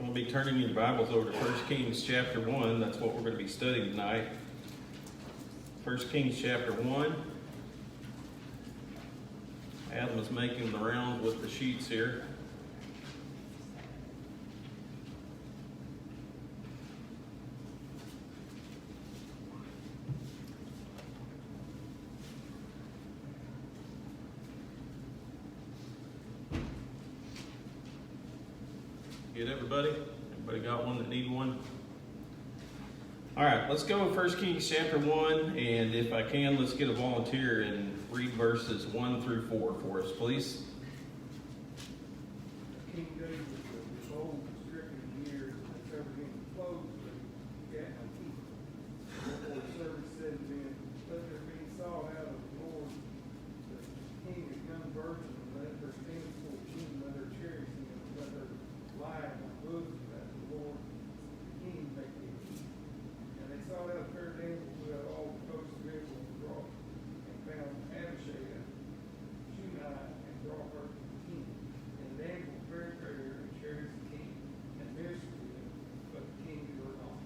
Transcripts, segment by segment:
We'll be turning your Bibles over to 1 Kings chapter 1. That's what we're going to be studying tonight. 1 Kings chapter 1. Adam is making the rounds with the sheets here. Get everybody? Everybody got one that need one? All right, let's go with 1 Kings chapter 1, and if I can, let's get a volunteer and read verses 1 through 4 for us, please. King David was old and stricken in years, and had covered him with clothes, but he had no teeth. Therefore the servant said to him, let there be sought out of the Lord the king a young virgin, and let her stand before the king, let her cherish him, and let her lie in my bosom, that the Lord the king may be king. And they sought out a fair damsel throughout all the coast of Israel, and brought and found Adonijah, Shunai, and brought her to the king. And the damsel was very fair, and cherished the king, and ministered to him, but the king knew her not.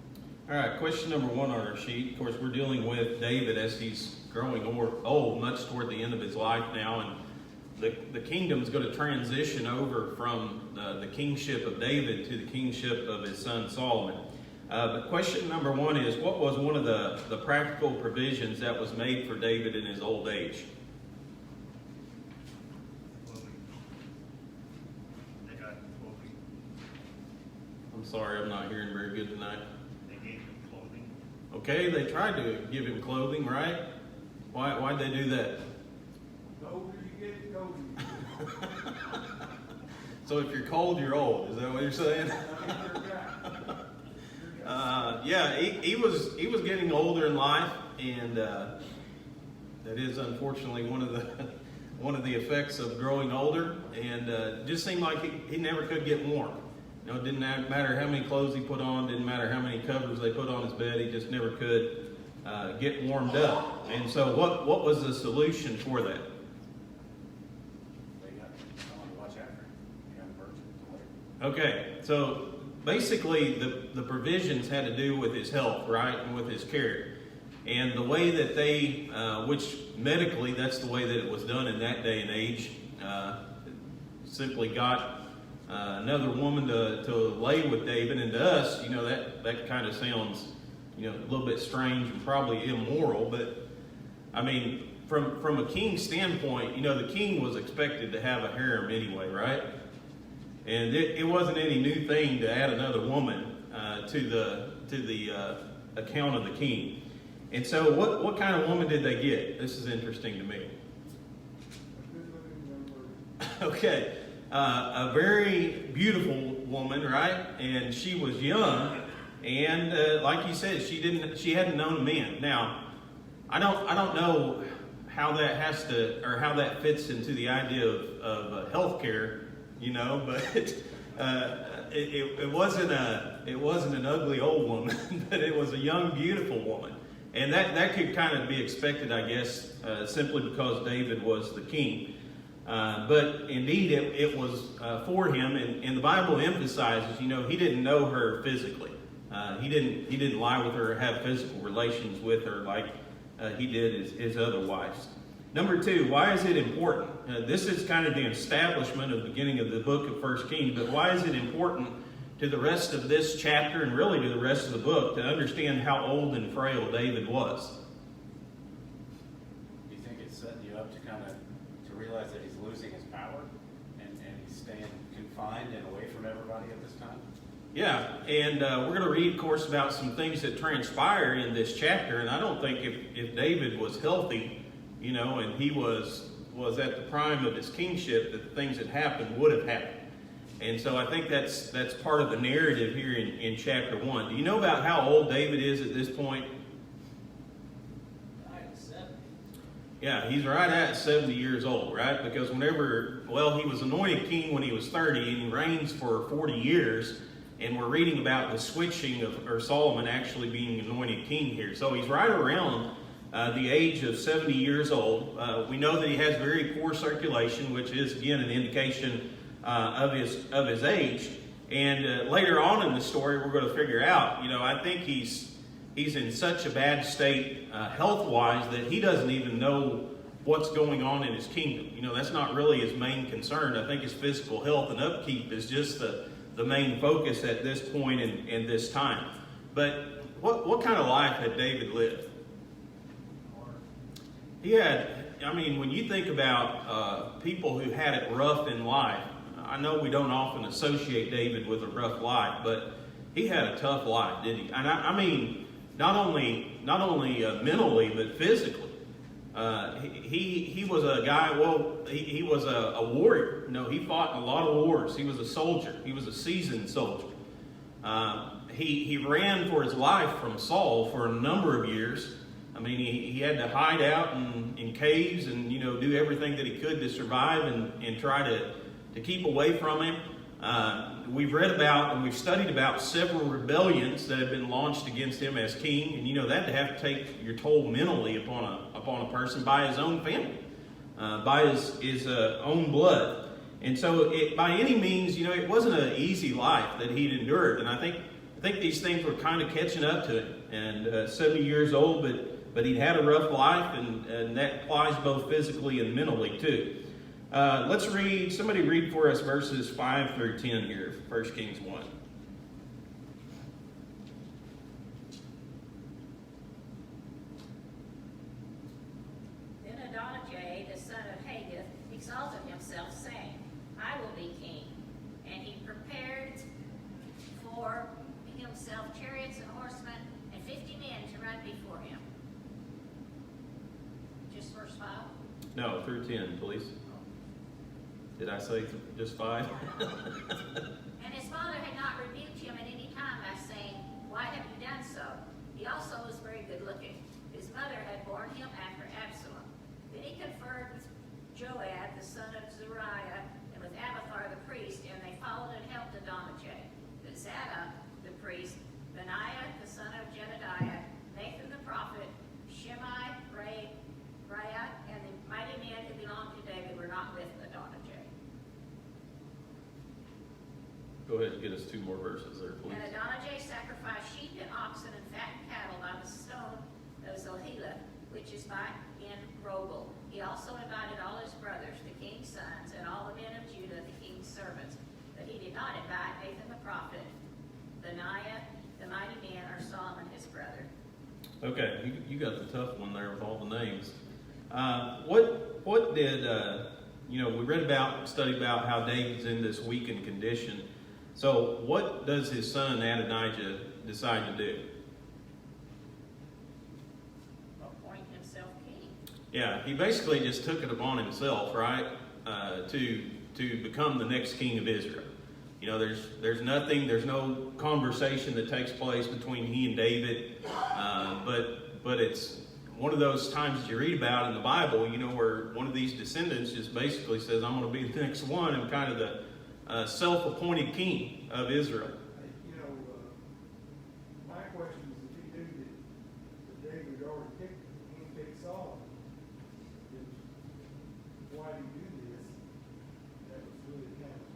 All right, question number 1 on our sheet. Of course, we're dealing with David as he's growing old, much toward the end of his life now, and the kingdom is going to transition over from the kingship of David to the kingship of his son Solomon. But question number 1 is, what was one of the practical provisions that was made for David in his old age? They got clothing. I'm sorry, I'm not hearing very good tonight. They gave him clothing. Okay, they tried to give him clothing, right? Why'd they do that? The older you get, the colder you get. So if you're cold, you're old. Is that what you're saying? Yeah, he was getting older in life, and that is unfortunately one of the effects of growing older. And it just seemed like he never could get warm. You know, it didn't matter how many clothes he put on, didn't matter how many covers they put on his bed. He just never could get warmed up. And so, what was the solution for that? They got someone to watch after the young virgin. Okay, so basically the provisions had to do with his health, right, and with his care. And the way that they, which medically that's the way that it was done in that day and age, simply got another woman to lay with David. And to us, you know, that kind of sounds, you know, a little bit strange and probably immoral. But I mean, from a king's standpoint, you know, the king was expected to have a harem anyway, right? And it wasn't any new thing to add another woman to the account of the king. And so what kind of woman did they get? This is interesting to me. Okay, a very beautiful woman, right? And she was young, and like you said, she hadn't known men. Now, I don't know how that how that fits into the idea of healthcare. You know, but it wasn't an ugly old woman, but it was a young, beautiful woman, and that could kind of be expected, I guess, simply because David was the king. But indeed, it was for him, and the Bible emphasizes, you know, he didn't know her physically. He didn't lie with her or have physical relations with her like he did his other wives. Number 2, why is it important? This is kind of the establishment of the beginning of the book of 1 Kings, but why is it important to the rest of this chapter and really to the rest of the book to understand how old and frail David was? Do you think it's setting you up to realize that he's losing his power and he's staying confined and away from everybody at this time? Yeah, and we're going to read, of course, about some things that transpire in this chapter, and I don't think if David was healthy, you know, and he was at the prime of his kingship, that the things that happened would have happened. And so I think that's part of the narrative here in chapter 1. Do you know about how old David is at this point? Yeah, he's right at 70 years old, right? Because he was anointed king when he was 30, and he reigns for 40 years. And we're reading about the switching of Solomon actually being anointed king here. So he's right around the age of 70 years old. We know that he has very poor circulation, which is, again, an indication of his age. And later on in the story, we're going to figure out, I think he's in such a bad state health-wise that he doesn't even know what's going on in his kingdom. That's not really his main concern. I think his physical health and upkeep is just the main focus at this point in this time. But what kind of life had David lived? He had, when you think about people who had it rough in life, I know we don't often associate David with a rough life, but he had a tough life, didn't he? And I mean, not only mentally, but physically. He was a guy, he was a warrior. He fought in a lot of wars. He was a soldier. He was a seasoned soldier. He ran for his life from Saul for a number of years. He had to hide out in caves and, do everything that he could to survive and try to keep away from him. We've read about and we've studied about several rebellions that have been launched against him as king. And, that have to take your toll mentally upon a person by his own family, by his own blood. And so by any means, it wasn't an easy life that he'd endured. And I think these things were kind of catching up to him. And 70 years old, but he'd had a rough life, and that applies both physically and mentally too. Somebody read for us verses 5 through 10 here, 1 Kings 1. Then Adonijah, the son of Haggith, exalted himself, saying, I will be king. And he prepared for himself chariots and horsemen, and 50 men to run before him. Just verse 5? No, through 10, please. Did I say just 5? And his father had not rebuked him at any time by saying, Why have you done so? He also was very good looking. His mother had borne him after Absalom. Then he conferred with Joab, the son of Zeruiah, and with Abiathar the priest, and they followed and helped Adonijah. But Zadok the priest, Benaiah the son of Jedediah, Nathan the prophet, Shimei, Raiah, and the mighty men who belonged to David were not with Adonijah. Go ahead and get us 2 more verses there, please. And Adonijah sacrificed sheep and oxen and fattened cattle by the stone of Zohelah, which is in Rogel. He also invited all his brothers, the king's sons, and all the men of Judah, the king's servants. But he did not invite Nathan the prophet, Benaiah, the mighty man, or Solomon his brother. Okay, you got the tough one there with all the names. What did, we read about and studied about how David's in this weakened condition. So what does his son Adonijah decide to do? Appoint himself king. Yeah, he basically just took it upon himself, right, to become the next king of Israel. There's no conversation that takes place between he and David, but it's one of those times that you read about in the Bible, where one of these descendants just basically says, I'm going to be the next one, and kind of the self-appointed king of Israel. My question is, if he knew that David had already picked Saul, why did he do this? That was really kind of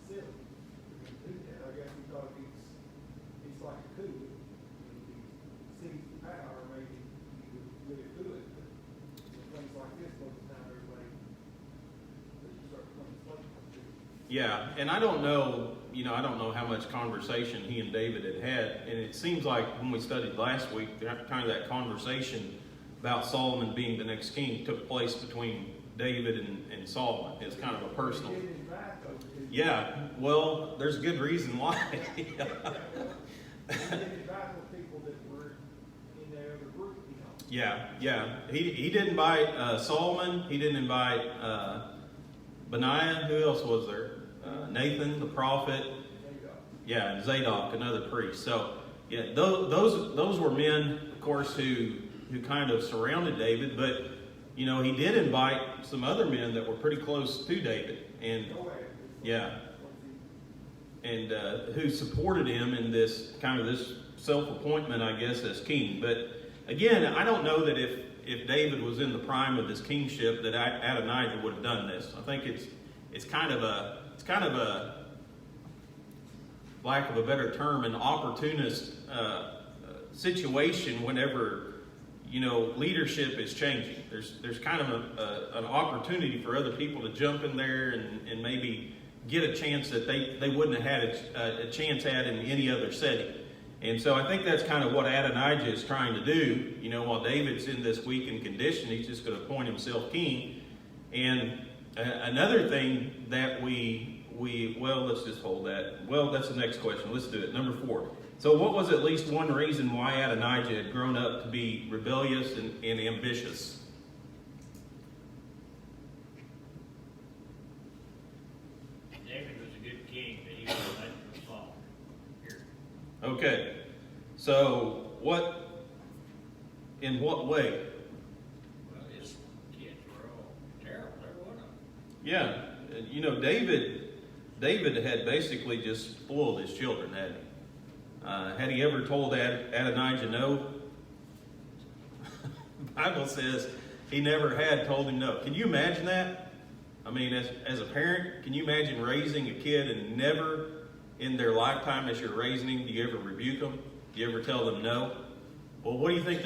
silly for him to do that. I guess he thought he's like a coup. If he sees power, maybe he would really do it. But things like this, most of the time, everybody start coming slow. Yeah, and I don't know how much conversation he and David had, and it seems like when we studied last week, kind of that conversation about Solomon being the next king took place between David and Solomon. It's kind of a personal. Yeah, well, there's a good reason why. He didn't invite the people that were in the other group, Yeah. He didn't invite Solomon. He didn't invite Benaiah. Who else was there? Nathan, the prophet. Yeah, and Zadok, another priest. So, yeah, those were men, of course, who kind of surrounded David. But he did invite some other men that were pretty close to David, and who supported him in this self-appointment, I guess, as king. But again, I don't know that if David was in the prime of his kingship, that Adonijah would have done this. I think it's kind of a lack of a better term, an opportunist situation whenever, leadership is changing. There's kind of an opportunity for other people to jump in there and maybe get a chance that they wouldn't have had a chance at in any other setting. And so I think that's kind of what Adonijah is trying to do. While David's in this weakened condition, he's just going to appoint himself king. And another thing that let's just hold that. Well, that's the next question. Let's do it. Number 4. So what was at least one reason why Adonijah had grown up to be rebellious and ambitious? David was a good king, but he was led to the fall. Here. Okay. So in what way? Well, his kids were all terrible, every one of them. Yeah. David had basically just spoiled his children, hadn't he? Had he ever told Adonijah no? The Bible says he never had told him no. Can you imagine that? I mean, as a parent, can you imagine raising a kid and never in their lifetime as you're raising him, do you ever rebuke them? Do you ever tell them no? Well, what do you think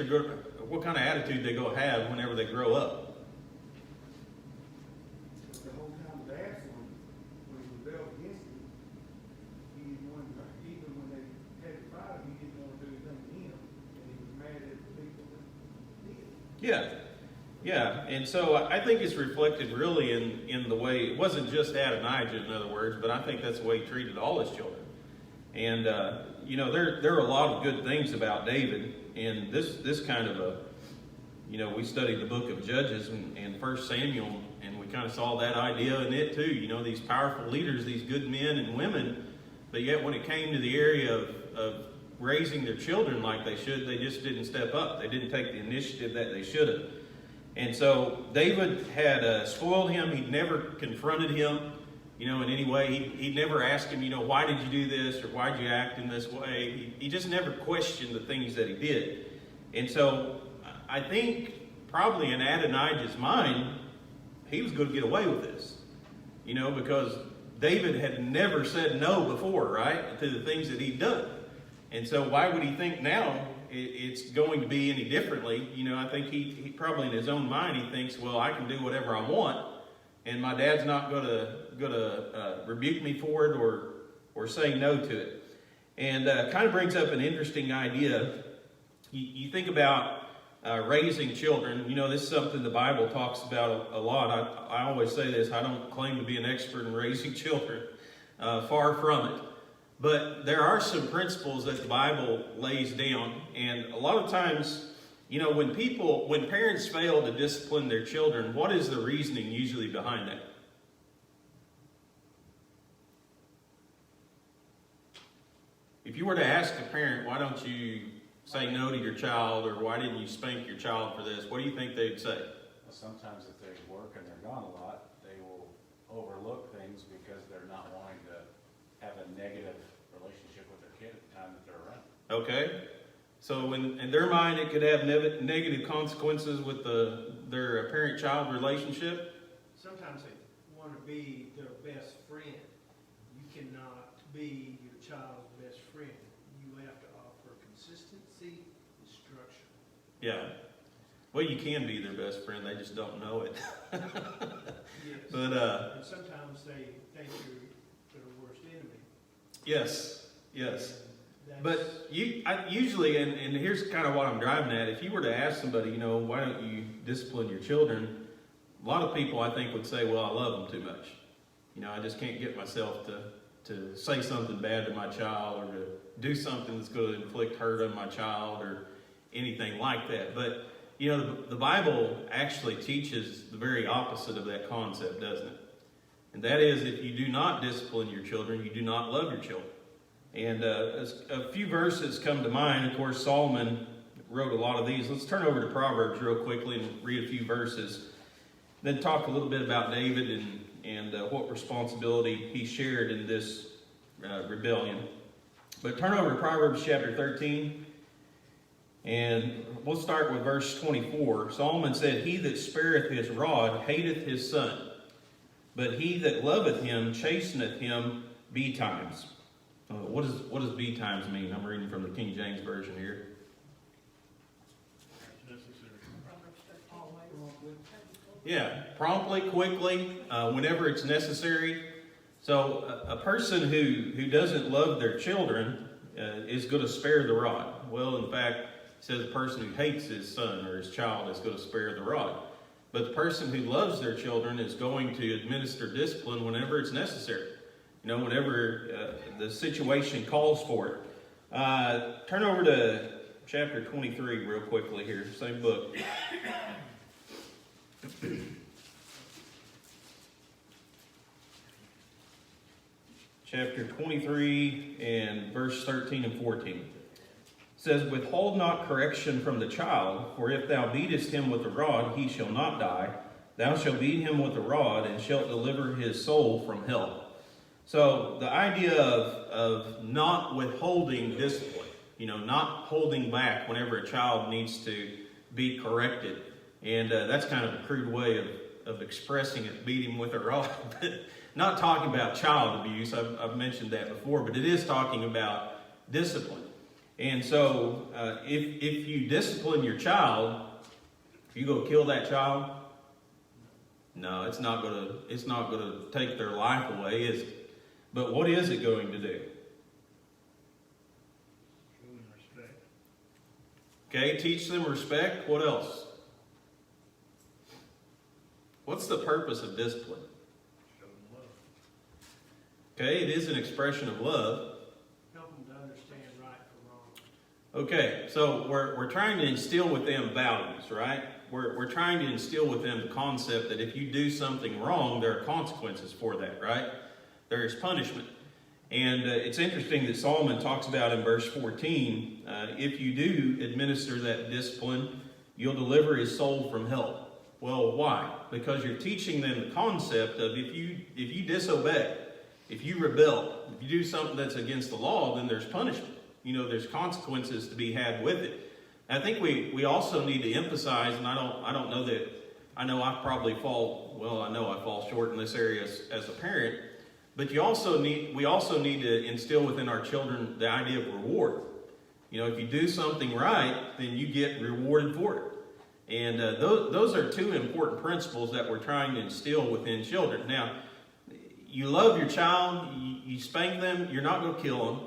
what kind of attitude they're going to have whenever they grow up? The whole time with Absalom, when he rebelled against him, he didn't want to, even when they had to fight him, he didn't want to do anything to him, and he was mad at the people that did. Yeah, and so I think it's reflected really in the way, it wasn't just Adonijah, in other words, but I think that's the way he treated all his children. And, there are a lot of good things about David, and this kind of we studied the book of Judges and 1 Samuel, and we kind of saw that idea in it too, these powerful leaders, these good men and women, but yet when it came to the area of raising their children like they should, they just didn't step up. They didn't take the initiative that they should have. And so David had spoiled him. He'd never confronted him, in any way. He'd never asked him, why did you do this or why did you act in this way? He just never questioned the things that he did. And so I think probably in Adonijah's mind, he was going to get away with this, because David had never said no before, right, to the things that he'd done. And so why would he think now it's going to be any differently? I think he probably in his own mind, he thinks, well, I can do whatever I want, and my dad's not going to rebuke me for it or say no to it. And kind of brings up an interesting idea. You think about raising children. This is something the Bible talks about a lot. I always say this, I don't claim to be an expert in raising children. Far from it. But there are some principles that the Bible lays down, and a lot of times, when parents fail to discipline their children, what is the reasoning usually behind that? If you were to ask a parent, why don't you say no to your child, or why didn't you spank your child for this, what do you think they'd say? Well, sometimes if they work and they're gone a lot, they will overlook things because they're not wanting to have a negative relationship with their kid at the time that they're around. Okay? So in their mind, it could have negative consequences with their parent-child relationship? Sometimes they want to be their best friend. You cannot be your child's best friend. You have to offer consistency and structure. Yeah. Well, you can be their best friend, they just don't know it. Yes. But, and sometimes they think you're their worst enemy. yes. That's, But usually, and here's kind of what I'm driving at, if you were to ask somebody, why don't you discipline your children, a lot of people I think would say, well, I love them too much. I just can't get myself to say something bad to my child, or to do something that's going to inflict hurt on my child or anything like that. But, the Bible actually teaches the very opposite of that concept, doesn't it? And that is, if you do not discipline your children, you do not love your children. And a few verses come to mind. Of course, Solomon wrote a lot of these. Let's turn over to Proverbs real quickly and read a few verses. Then talk a little bit about David and what responsibility he shared in this rebellion. But turn over to Proverbs chapter 13. And we'll start with verse 24. Solomon said, "He that spareth his rod hateth his son, but he that loveth him chasteneth him betimes." what does be times mean? I'm reading from the King James Version here. Necessary. Yeah, promptly, quickly, whenever it's necessary. So a person who doesn't love their children is going to spare the rod. Well, in fact, it says a person who hates his son or his child is going to spare the rod. But the person who loves their children is going to administer discipline whenever it's necessary. You know, whenever the situation calls for it. Turn over to chapter 23 real quickly here, same book. Chapter 23 and verse 13 and 14. It says, "Withhold not correction from the child, for if thou beatest him with the rod, he shall not die. Thou shalt beat him with the rod, and shalt deliver his soul from hell." So the idea of not withholding discipline, you know, not holding back whenever a child needs to be corrected. And that's kind of a crude way of expressing it, beat him with a rod. Not talking about child abuse, I've mentioned that before, but it is talking about discipline. And so if you discipline your child, you go kill that child? No, it's not gonna take their life away, is it? But what is it going to do? Show them respect. Okay, teach them respect. What else? What's the purpose of discipline? Show them love. Okay, it is an expression of love. Help them to understand right from wrong. Okay, so we're trying to instill with them values, right? We're trying to instill with them the concept that if you do something wrong, there are consequences for that, right? There is punishment. And it's interesting that Solomon talks about in verse 14, if you do administer that discipline, you'll deliver his soul from hell. Well, why? Because you're teaching them the concept of if you disobey, if you rebel, if you do something that's against the law, then there's punishment. You know, there's consequences to be had with it. I think we also need to emphasize, and I don't know that, I know I fall short in this area as a parent, but we also need to instill within our children the idea of reward. You know, if you do something right, then you get rewarded for it. And those are two important principles that we're trying to instill within children. Now, you love your child, you spank them, you're not going to kill them.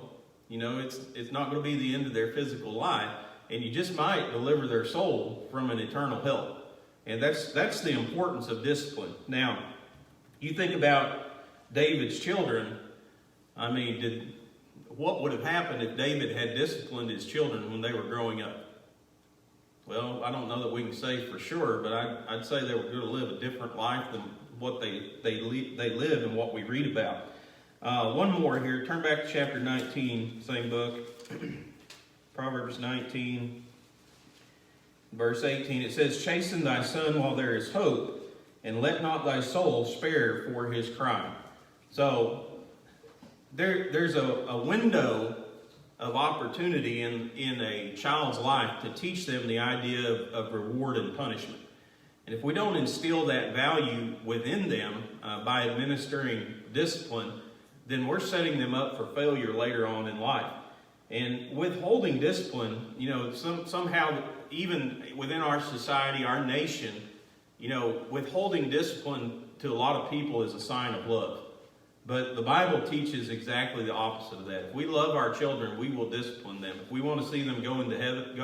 You know, it's not going to be the end of their physical life, and you just might deliver their soul from an eternal hell. And that's the importance of discipline. Now, you think about David's children. I mean, what would have happened if David had disciplined his children when they were growing up? Well, I don't know that we can say for sure, but I'd say they were going to live a different life than what they live and what we read about. One more here. Turn back to chapter 19, same book. Proverbs 19, verse 18. It says, "Chasten thy son while there is hope, and let not thy soul spare for his crime." So there's a window of opportunity in a child's life to teach them the idea of reward and punishment. And if we don't instill that value within them by administering discipline, then we're setting them up for failure later on in life. And withholding discipline, you know, somehow even within our society, our nation, you know, withholding discipline to a lot of people is a sign of love. But the Bible teaches exactly the opposite of that. If we love our children, we will discipline them. If we want to see them go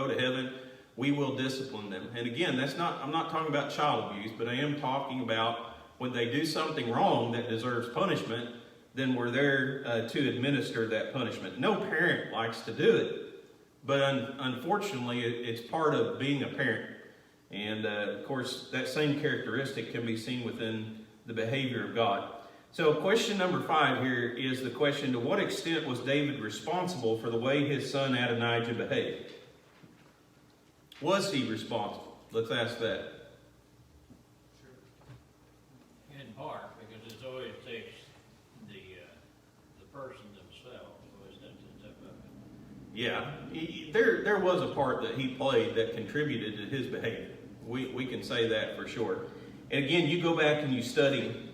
to heaven, we will discipline them. And again, I'm not talking about child abuse, but I am talking about when they do something wrong that deserves punishment, then we're there to administer that punishment. No parent likes to do it, but unfortunately, it's part of being a parent. And of course, that same characteristic can be seen within the behavior of God. So question number 5 here is the question, to what extent was David responsible for the way his son Adonijah behaved? Was he responsible? Let's ask that. In part, because it always takes the person themselves, always has to step up. Yeah, there was a part that he played that contributed to his behavior. We can say that for sure. And again, you go back and you study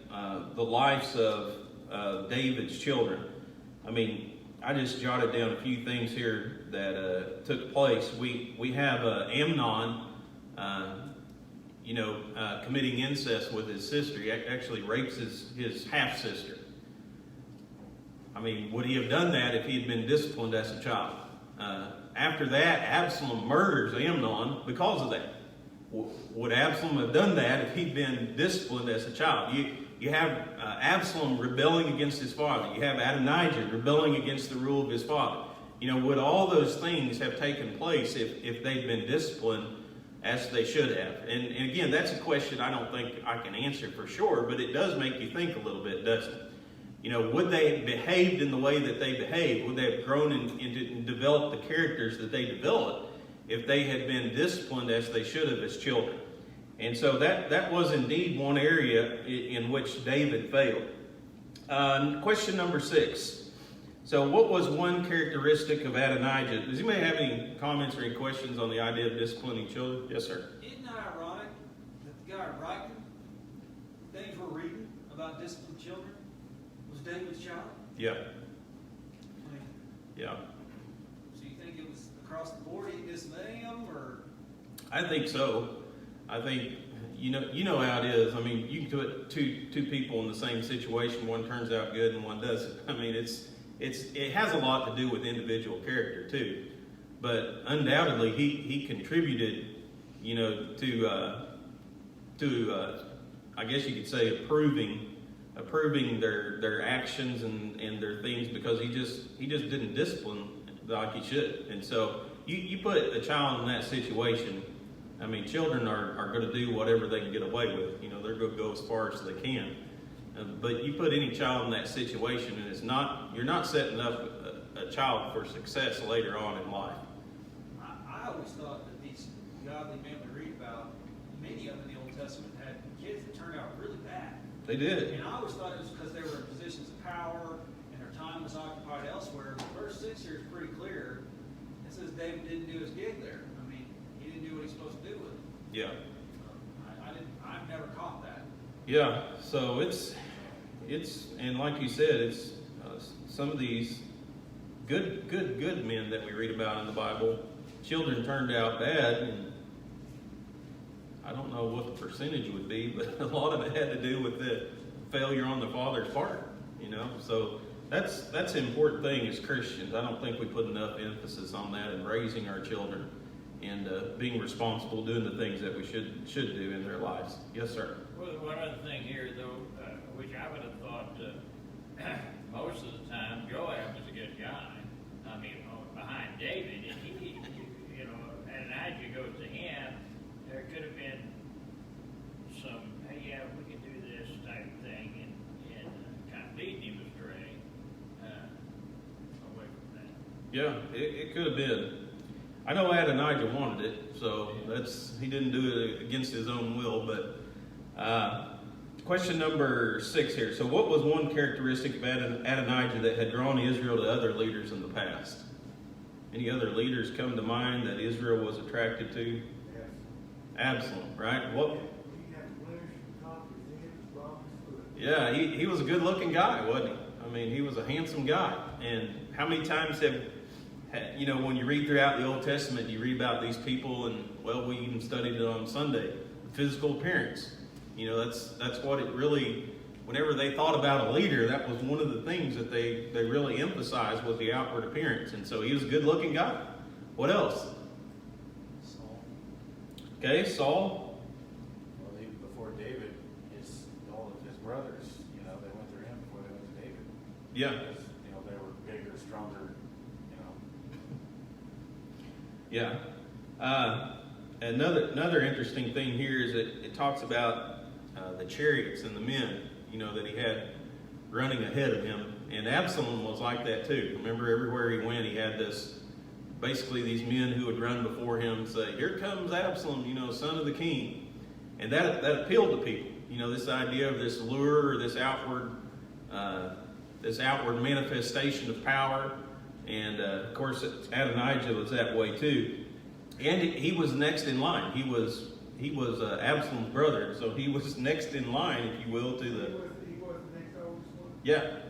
the lives of David's children. I mean, I just jotted down a few things here that took place. We have Amnon, committing incest with his sister. He actually rapes his half sister. I mean, would he have done that if he had been disciplined as a child? After that, Absalom murders Amnon because of that. Would Absalom have done that if he'd been disciplined as a child? You have Absalom rebelling against his father. You have Adonijah rebelling against the rule of his father. Would all those things have taken place if they'd been disciplined as they should have? And again, that's a question I don't think I can answer for sure, but it does make you think a little bit, doesn't it? Would they have behaved in the way that they behaved? Would they have grown and developed the characters that they developed if they had been disciplined as they should have as children? And so that was indeed one area in which David failed. Question number 6. So what was one characteristic of Adonijah? Does anybody have any comments or any questions on the idea of disciplining children? Yes, sir. Isn't that ironic that the guy writing things we're reading about disciplined children was David's child? Yeah. I mean, Yeah. so you think it was across the board he dismayed him, or? I think so. I think you know how it is. I mean, you can put two people in the same situation. One turns out good and one doesn't. I mean, it has a lot to do with individual character too. But undoubtedly, he contributed, to I guess you could say approving their actions and their things, because he just didn't discipline like he should. And so you put a child in that situation. I mean, children are going to do whatever they can get away with. They're going to go as far as they can. But you put any child in that situation, and you're not setting up a child for success later on in life. I always thought that these godly men we read about, many of them in the Old Testament had kids that turned out really bad. They did. And I always thought it was because they were in positions of power and their time was occupied elsewhere. But verse 6 here is pretty clear. It says David didn't do his gig there. I mean, he didn't do what he's supposed to do with it. Yeah. I've never caught that. Yeah. So it's and like you said, it's some of these good men that we read about in the Bible. Children turned out bad, and I don't know what the percentage would be, but a lot of it had to do with the failure on the father's part. So that's an important thing as Christians. I don't think we put enough emphasis on that in raising our children and being responsible, doing the things that we should do in their lives. Yes, sir. Well, one other thing here, though, which I would have thought most of the time Joab was a good guy. I mean, behind David, and he Adonijah goes to him. There could have been some, hey, yeah, we can do this type of thing, and kind of leading him astray away from that. Yeah, it could have been. I know Adonijah wanted it, so he didn't do it against his own will. But question number 6 here. So what was one characteristic of Adonijah that had drawn Israel to other leaders in the past? Any other leaders come to mind that Israel was attracted to? Yes. Absalom, right? What? He had a blemish in the top of his head, his bottom of his foot. Yeah, he was a good-looking guy, wasn't he? I mean, he was a handsome guy. And how many times when you read throughout the Old Testament, you read about these people, and we even studied it on Sunday, physical appearance. That's what it really, whenever they thought about a leader, that was one of the things that they really emphasized was the outward appearance. And so he was a good-looking guy. What else? Saul. Okay, Saul. Well, even before David, all of his brothers, they went through him before they went to David. Yeah. Because, they were bigger, stronger, Yeah. Another interesting thing here is that it talks about the chariots and the men, that he had running ahead of him. And Absalom was like that too. Remember, everywhere he went, he had basically these men who would run before him and say, "Here comes Absalom, son of the king." And that appealed to people. This idea of this lure, or this outward manifestation of power. And of course, Adonijah was that way too. And he was next in line. He was Absalom's brother, so he was next in line, if you will, to the. He was the next oldest one? Yeah,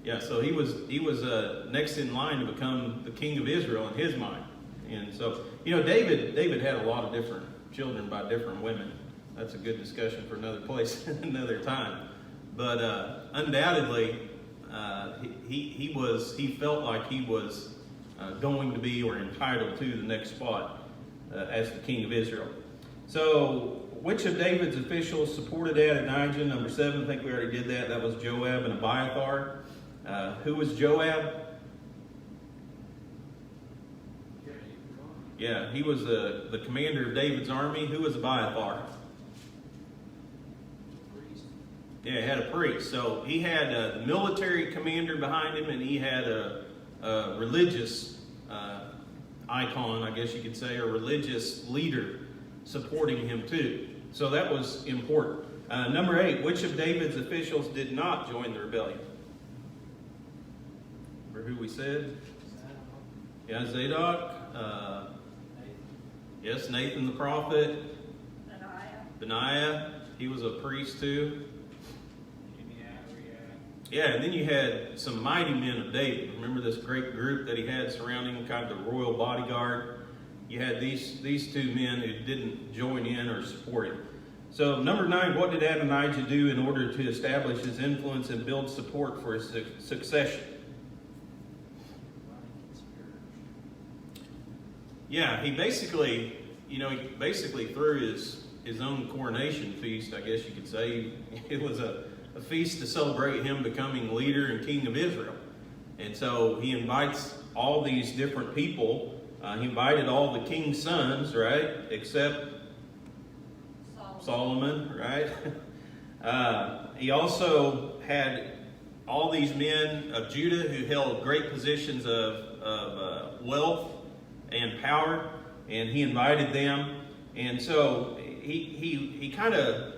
Yeah, so he was next in line to become the king of Israel in his mind. And so, David had a lot of different children by different women. That's a good discussion for another place, another time. But undoubtedly, he felt like he was going to be or entitled to the next spot as the king of Israel. So, which of David's officials supported Adonijah? Number 7, I think we already did that. That was Joab and Abiathar. Who was Joab? Yeah, he was the commander of David's army. Who was Abiathar? Yeah, he had a priest. So he had a military commander behind him, and he had a religious icon, I guess you could say, or religious leader supporting him too. So that was important. Number 8, which of David's officials did not join the rebellion? Remember who we said? Yeah, Zadok. Yes, Nathan the prophet. Benaiah. He was a priest too. Yeah, and then you had some mighty men of David. Remember this great group that he had surrounding him, kind of the royal bodyguard? You had these two men who didn't join in or support him. So number 9, what did Adonijah do in order to establish his influence and build support for his succession? Yeah, he basically threw his own coronation feast, I guess you could say. It was a feast to celebrate him becoming leader and king of Israel. And so he invites all these different people. He invited all the king's sons, right? Except Solomon, right? He also had all these men of Judah who held great positions of wealth and power, and he invited them. And so he kind of,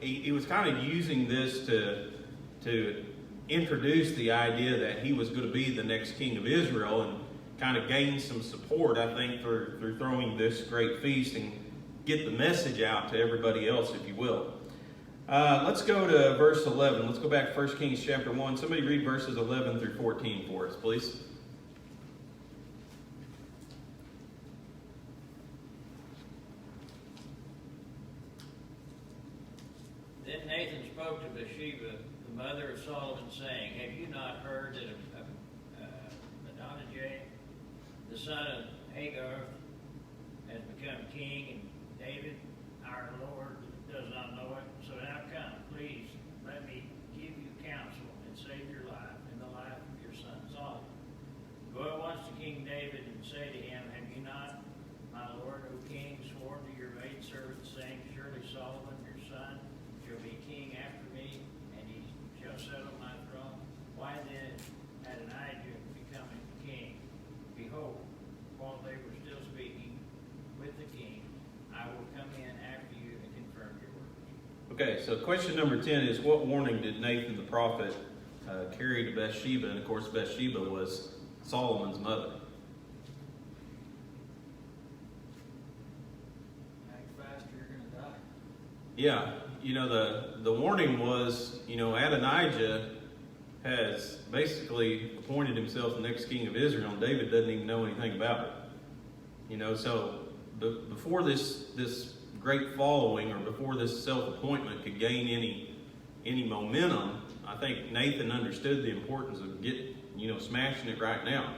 he was kind of using this to introduce the idea that he was going to be the next king of Israel, and kind of gain some support, I think, through throwing this great feast and get the message out to everybody else, if you will. Let's go to verse 11. Let's go back to 1 Kings chapter 1. Somebody read verses 11 through 14 for us, please. Then Nathan spoke to Bathsheba, the mother of Solomon, saying, Have you not heard that Adonijah, the son of Hagar, has become king, and David, our Lord, does not know it? So now come, please, let me give you counsel and save your life and the life of your son Solomon. Go at once to King David and say to him, Have you not, my Lord, O king, sworn to your maidservant, saying, Surely Solomon, your son, shall be king after me, and he shall settle my throne? Why then Adonijah becoming king? Behold, while they were still speaking with the king, I will come in after you and confirm your words. Okay, so question number 10 is, what warning did Nathan the prophet carry to Bathsheba? And of course, Bathsheba was Solomon's mother. Act fast or you're going to die. Yeah, the warning was, Adonijah has basically appointed himself the next king of Israel, and David doesn't even know anything about it. So before this great following, or before this self-appointment could gain any momentum, I think Nathan understood the importance of smashing it right now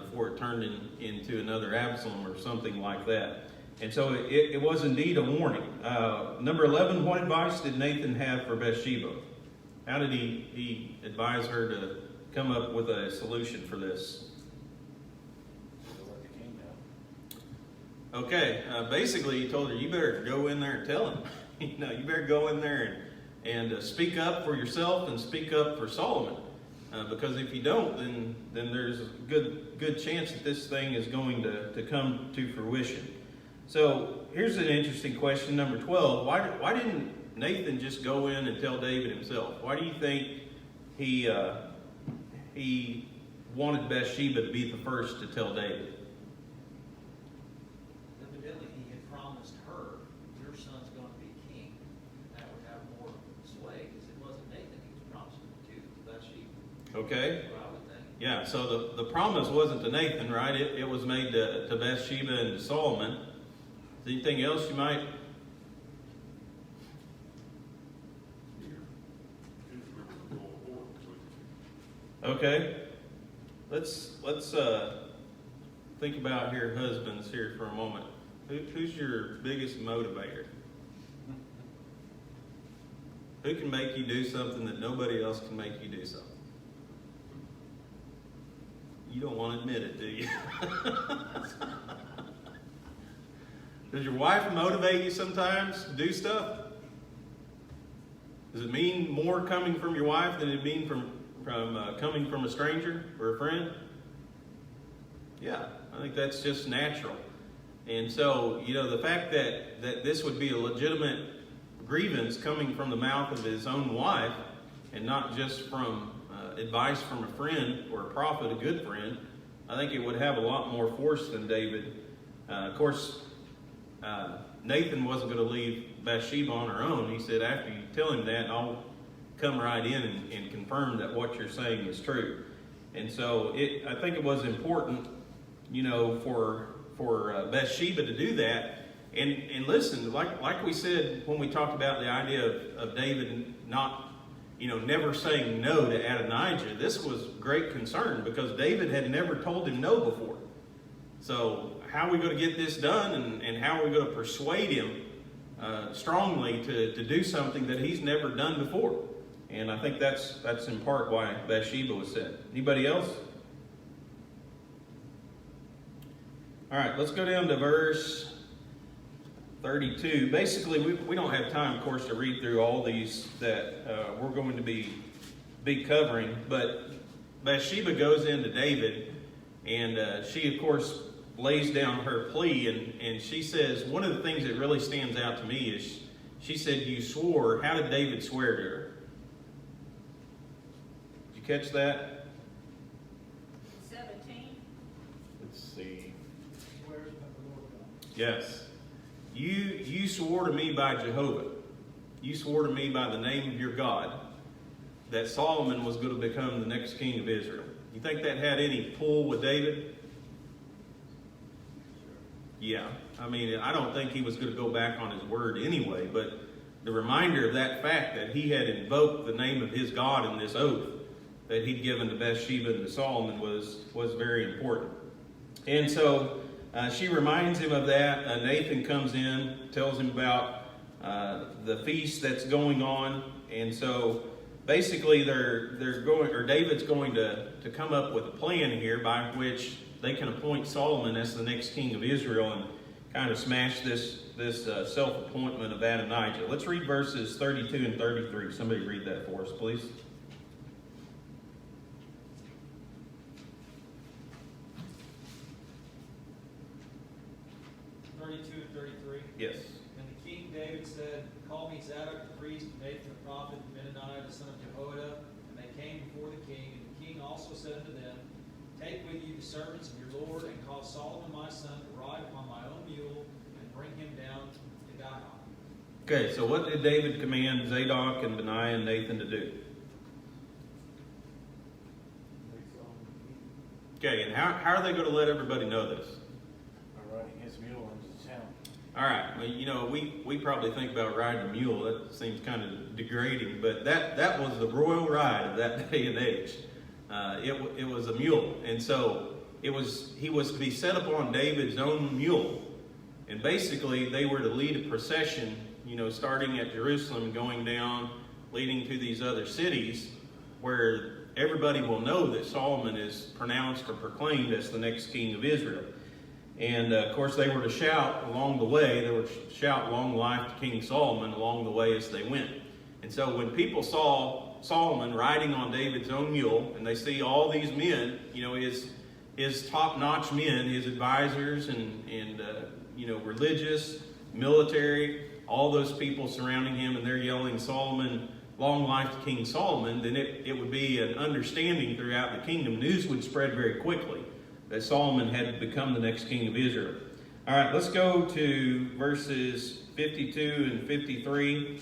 before it turned into another Absalom or something like that. And so it was indeed a warning. Number 11, what advice did Nathan have for Bathsheba? How did he advise her to come up with a solution for this? Okay, basically he told her, you better go in there and tell him. You better go in there and speak up for yourself and speak up for Solomon. Because if you don't, then there's a good chance that this thing is going to come to fruition. So here's an interesting question, number 12. Why didn't Nathan just go in and tell David himself? Why do you think he wanted Bathsheba to be the first to tell David? Evidently, he had promised her, your son's going to be king. And that would have more sway, because it wasn't Nathan he was promising it to, Bathsheba. Okay? Well, I would think. Yeah, so the promise wasn't to Nathan, right? It was made to Bathsheba and to Solomon. Is there anything else you might? Okay. Let's think about here, husbands, here for a moment. Who's your biggest motivator? Who can make you do something that nobody else can make you do something? You don't want to admit it, do you? Does your wife motivate you sometimes to do stuff? Does it mean more coming from your wife than it mean from coming from a stranger or a friend? Yeah, I think that's just natural. And so, the fact that this would be a legitimate grievance coming from the mouth of his own wife and not just from advice from a friend or a prophet, a good friend, I think it would have a lot more force than David. Of course, Nathan wasn't going to leave Bathsheba on her own. He said, after you tell him that, I'll come right in and confirm that what you're saying is true. And so I think it was important, for Bathsheba to do that. And listen, like we said when we talked about the idea of David not, never saying no to Adonijah, this was great concern because David had never told him no before. So how are we going to get this done, and how are we going to persuade him strongly to do something that he's never done before? And I think that's in part why Bathsheba was sent. Anybody else? All right, let's go down to verse 32. Basically, we don't have time, of course, to read through all these that we're going to be covering. But Bathsheba goes into David, and she, of course, lays down her plea. And she says, one of the things that really stands out to me is she said, you swore. How did David swear to her? Did you catch that? 17. Let's see. Swears by the Lord God. Yes. You swore to me by Jehovah. You swore to me by the name of your God that Solomon was going to become the next king of Israel. You think that had any pull with David? Yeah. I mean, I don't think he was going to go back on his word anyway, but the reminder of that fact that he had invoked the name of his God in this oath that he'd given to Bathsheba and to Solomon was very important. And so she reminds him of that. Nathan comes in, tells him about the feast that's going on. And so basically David's going to come up with a plan here by which they can appoint Solomon as the next king of Israel and kind of smash this self-appointment of Adonijah. Let's read verses 32 and 33. Somebody read that for us, please. 32 and 33. Yes. And the king David said, call me Zadok the priest, Nathan the prophet, and Benaniah the son of Jehoiada. And they came before the king. And the king also said unto them, take with you the servants of your Lord, and cause Solomon my son to ride upon my own mule, and bring him down to Gihon. Okay, so what did David command Zadok and Benaiah and Nathan to do? Okay, and how are they going to let everybody know this? By riding his mule into town. All right, well, we probably think about riding a mule. That seems kind of degrading, but that was the royal ride of that day and age. It was a mule, and so he was to be set upon David's own mule, and basically they were to lead a procession, starting at Jerusalem and going down, leading to these other cities, where everybody will know that Solomon is pronounced or proclaimed as the next king of Israel. And of course they were to shout along the way. They were to shout long life to King Solomon along the way as they went. And so when people saw Solomon riding on David's own mule, and they see all these men, his top-notch men, his advisors and religious, military, all those people surrounding him, and they're yelling Solomon, long life to King Solomon, then it would be an understanding throughout the kingdom. News would spread very quickly that Solomon had become the next king of Israel. All right, let's go to verses 52 and 53.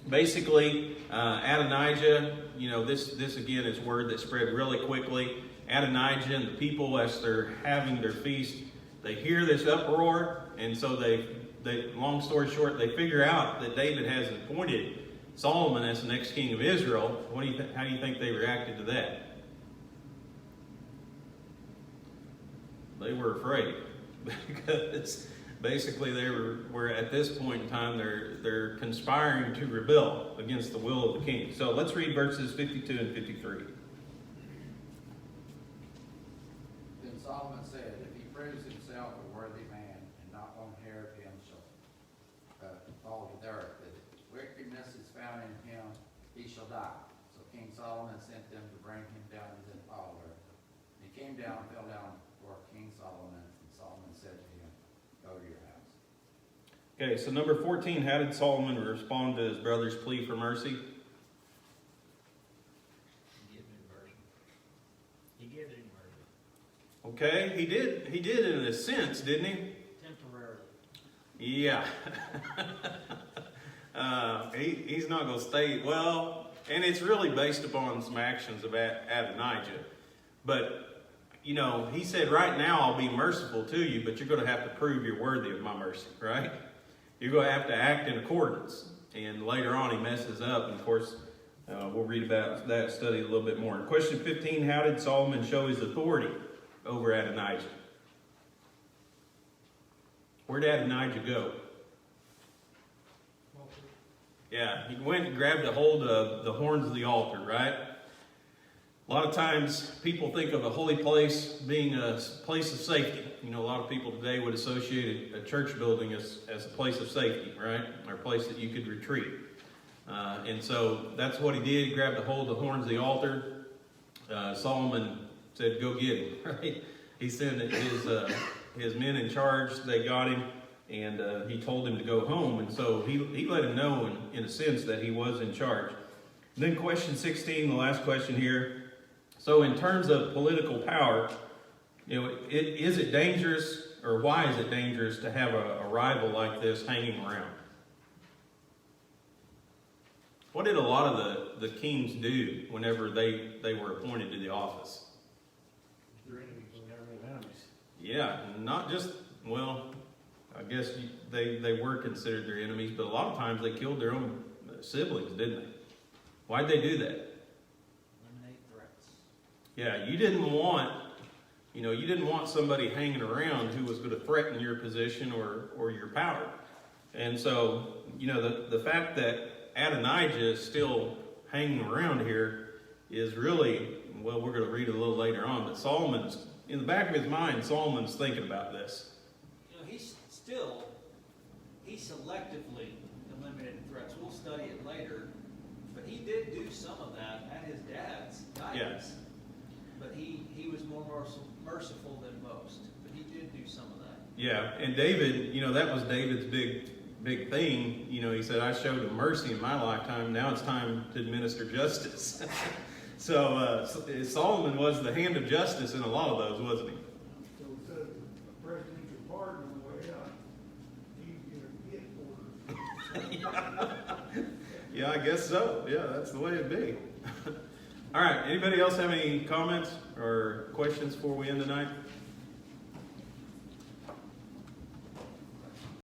Basically, Adonijah this again is word that spread really quickly. Adonijah and the people, as they're having their feast, they hear this uproar, and so they long story short, they figure out that David has appointed Solomon as the next king of Israel. How do you think they reacted to that? They were afraid because basically they were at this point in time they're conspiring to rebel against the will of the king. So let's read verses 52 and 53. Then Solomon said, if he proves himself a worthy man, and not one hair of him shall fall to the earth, that wickedness is found in him, he shall die. So King Solomon sent them to bring him down to the altar. And he came down and fell down before King Solomon, and Solomon said to him, go to your house. Okay, so number 14, how did Solomon respond to his brother's plea for mercy? He gives him mercy. Okay, he did in a sense, didn't he? Temporarily. Yeah. He's not going to stay, well, and it's really based upon some actions of Adonijah. But, he said, right now I'll be merciful to you, but you're going to have to prove you're worthy of my mercy, right? You're going to have to act in accordance. And later on he messes up, and of course, we'll read about that, study a little bit more. Question 15, how did Solomon show his authority over Adonijah? Where did Adonijah go? Yeah, he went and grabbed a hold of the horns of the altar, right? A lot of times people think of a holy place being a place of safety. A lot of people today would associate a church building as a place of safety, right? Or a place that you could retreat. And so that's what he did. He grabbed a hold of the horns of the altar. Solomon said, go get him, right? He sent his men in charge. They got him, and he told him to go home. And so he let him know, in a sense, that he was in charge. And then question 16, the last question here. So in terms of political power, is it dangerous, or why is it dangerous to have a rival like this hanging around? What did a lot of the kings do whenever they were appointed to the office? Their enemies will never be enemies. Yeah, not just, well, I guess they were considered their enemies, but a lot of times they killed their own siblings, didn't they? Why'd they do that? Eliminate threats. Yeah, you didn't want somebody hanging around who was going to threaten your position or your power. And so, the fact that Adonijah is still hanging around here is really, well, we're going to read it a little later on, but Solomon's, in the back of his mind, Solomon's thinking about this. He selectively eliminated threats. We'll study it later, but he did do some of that at his dad's guidance. Yes. But he was more merciful than most, but he did do some of that. Yeah, and David, that was David's big thing. He said, I showed him mercy in my lifetime. Now it's time to administer justice. So Solomon was the hand of justice in a lot of those, wasn't he? So it says a presidential pardon on the way out, easier to get orders. Yeah, I guess so. Yeah, that's the way it'd be. All right, anybody else have any comments or questions before we end tonight?